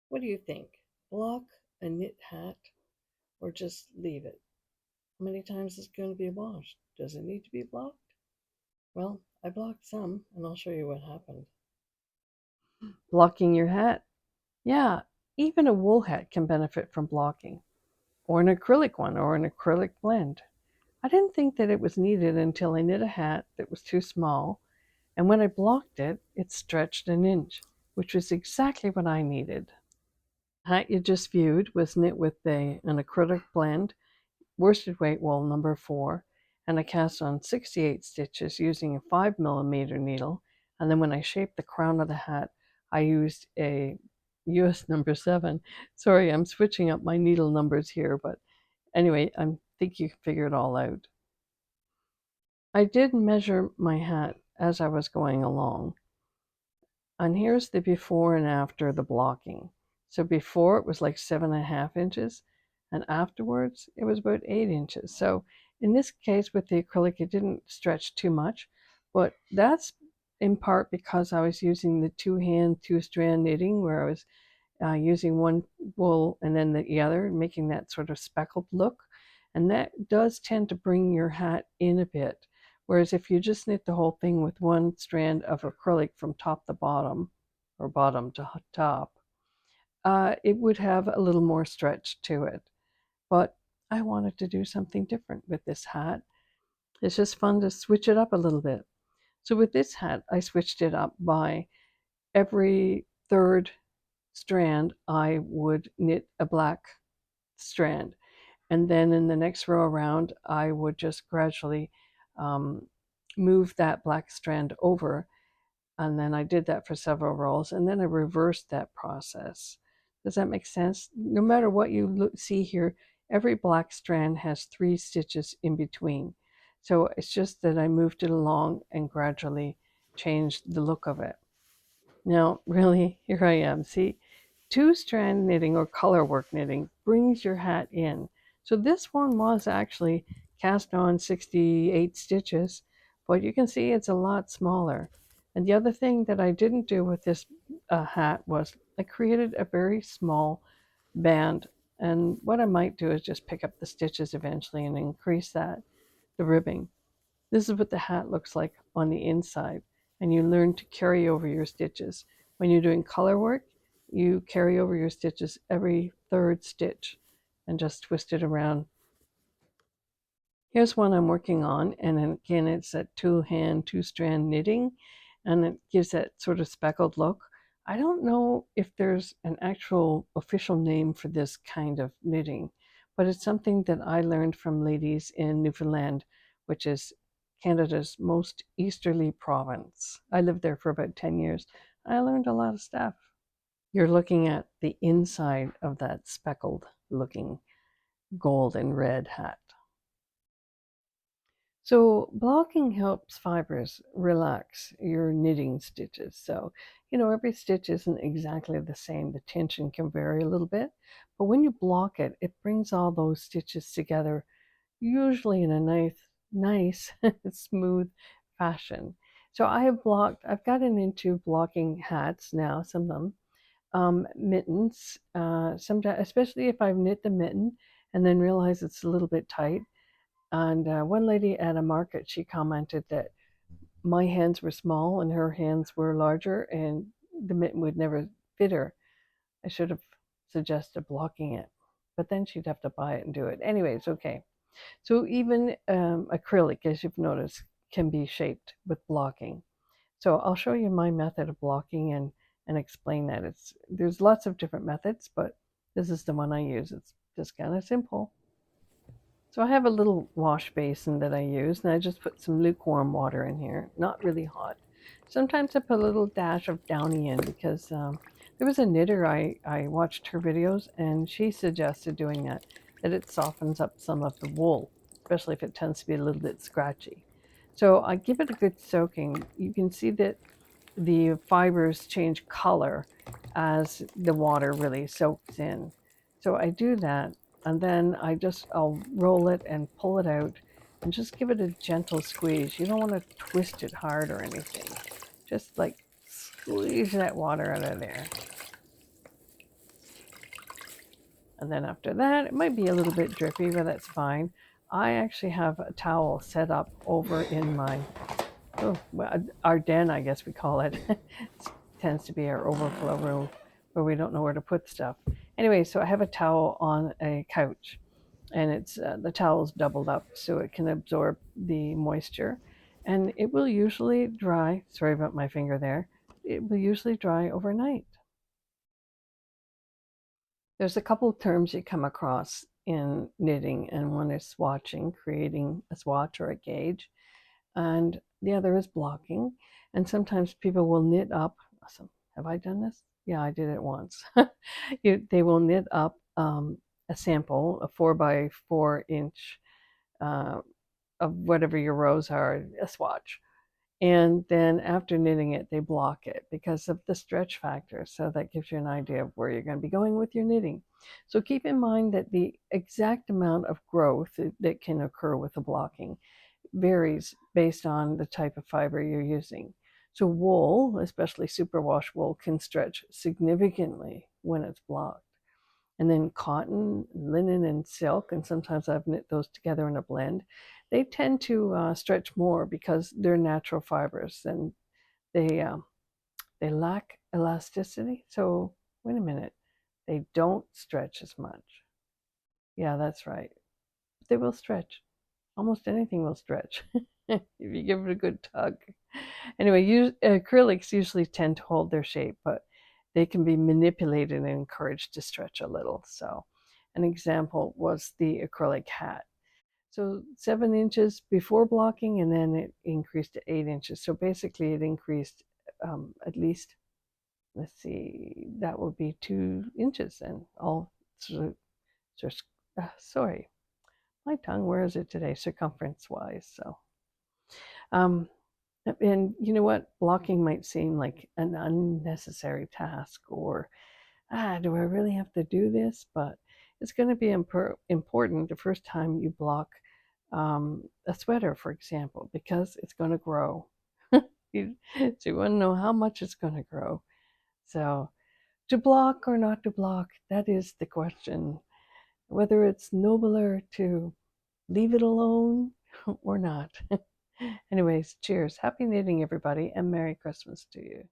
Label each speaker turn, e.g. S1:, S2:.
S1: What do you think? Block a knit hat or just leave it? How many times is it going to be washed? Does it need to be blocked? Well, I blocked some, and I'll show you what happened. Blocking your hat? Yeah, even a wool hat can benefit from blocking, or an acrylic one, or an acrylic blend. I didn't think that it was needed until I knit a hat that was too small, and when I blocked it, it stretched an inch, which was exactly what I needed. The hat you just viewed was knit with an acrylic blend, worsted weight wool number 4, and I cast on 68 stitches using a 5mm needle. And then when I shaped the crown of the hat, I used a US number 7. Sorry, I'm switching up my needle numbers here, but anyway, I think you can figure it all out. I did measure my hat as I was going along. And here's the before and after the blocking. So before it was like 7.5 inches, and afterwards it was about 8 inches. So in this case with the acrylic, it didn't stretch too much, but that's in part because I was using the two-hand, two-strand knitting where I was using one wool and then the other, making that sort of speckled look. And that does tend to bring your hat in a bit. Whereas if you just knit the whole thing with one strand of acrylic from top to bottom, or bottom to top, it would have a little more stretch to it. But I wanted to do something different with this hat. It's just fun to switch it up a little bit. So with this hat, I switched it up by every third strand, I would knit a black strand. And then in the next row around, I would just gradually um, move that black strand over. And then I did that for several rows. And then I reversed that process. Does that make sense? No matter what you see here, every black strand has 3 stitches in between. So it's just that I moved it along and gradually changed the look of it. Now, really, here I am. See, two-strand knitting or color work knitting brings your hat in. So this one was actually cast on 68 stitches, but you can see it's a lot smaller. And the other thing that I didn't do with this hat was I created a very small band. And what I might do is just pick up the stitches eventually and increase the ribbing. This is what the hat looks like on the inside, and you learn to carry over your stitches. When you're doing color work, you carry over your stitches every third stitch and just twist it around. Here's one I'm working on, and again, it's that two-hand, two-strand knitting, and it gives that sort of speckled look. I don't know if there's an actual official name for this kind of knitting, but it's something that I learned from ladies in Newfoundland, which is Canada's most easterly province. I lived there for about 10 years. I learned a lot of stuff. You're looking at the inside of that speckled looking gold and red hat. So blocking helps fibers relax your knitting stitches. So, every stitch isn't exactly the same. The tension can vary a little bit, but when you block it, it brings all those stitches together, usually in a nice, smooth fashion. So I've gotten into blocking hats now, some of them, mittens, sometimes, especially if I've knit the mitten and then realize it's a little bit tight. And one lady at a market, she commented that my hands were small and her hands were larger, and the mitten would never fit her. I should have suggested blocking it, but then she'd have to buy it and do it. Anyway, it's okay. So even acrylic, as you've noticed, can be shaped with blocking. So I'll show you my method of blocking and explain that. There's lots of different methods, but this is the one I use. It's just kind of simple. So I have a little wash basin that I use, and I just put some lukewarm water in here, not really hot. Sometimes I put a little dash of Downy in because there was a knitter I watched her videos, and she suggested doing that it softens up some of the wool, especially if it tends to be a little bit scratchy. So I give it a good soaking. You can see that the fibers change color as the water really soaks in. So I do that, and then I'll roll it and pull it out and just give it a gentle squeeze. You don't want to twist it hard or anything. Just like squeeze that water out of there. And then after that, it might be a little bit drippy, but that's fine. I actually have a towel set up over in my, our den, I guess we call it. It tends to be our overflow room where we don't know where to put stuff. Anyway, so I have a towel on a couch, and it's the towel's doubled up so it can absorb the moisture, and it will usually dry. Sorry about my finger there. It will usually dry overnight. There's a couple of terms you come across in knitting, and one is swatching, creating a swatch or a gauge, and the other is blocking. And sometimes people will knit up. Have I done this? Yeah, I did it once. They will knit up a sample, a 4 by 4 inch uh, of whatever your rows are, a swatch. And then after knitting it, they block it because of the stretch factor. So that gives you an idea of where you're going to be going with your knitting. So keep in mind that the exact amount of growth that can occur with the blocking varies based on the type of fiber you're using. So wool, especially superwash wool, can stretch significantly when it's blocked. And then cotton, linen, and silk, and sometimes I've knit those together in a blend. They tend to stretch more because they're natural fibers, and they lack elasticity. So wait a minute, they don't stretch as much. Yeah, that's right. They will stretch. Almost anything will stretch if you give it a good tug. Anyway, acrylics usually tend to hold their shape, but they can be manipulated and encouraged to stretch a little. So an example was the acrylic hat. So 7 inches before blocking, and then it increased to 8 inches. So basically it increased at least, let's see, that would be 2 inches, and all, so, sorry, my tongue, where is it today, circumference wise. So um, and you know what? Blocking might seem like an unnecessary task, or, do I really have to do this? But it's going to be important the first time you block a sweater, for example, because it's going to grow. So you want to know how much it's going to grow. So to block or not to block, that is the question. Whether it's nobler to leave it alone or not. Anyways, cheers. Happy knitting, everybody, and Merry Christmas to you.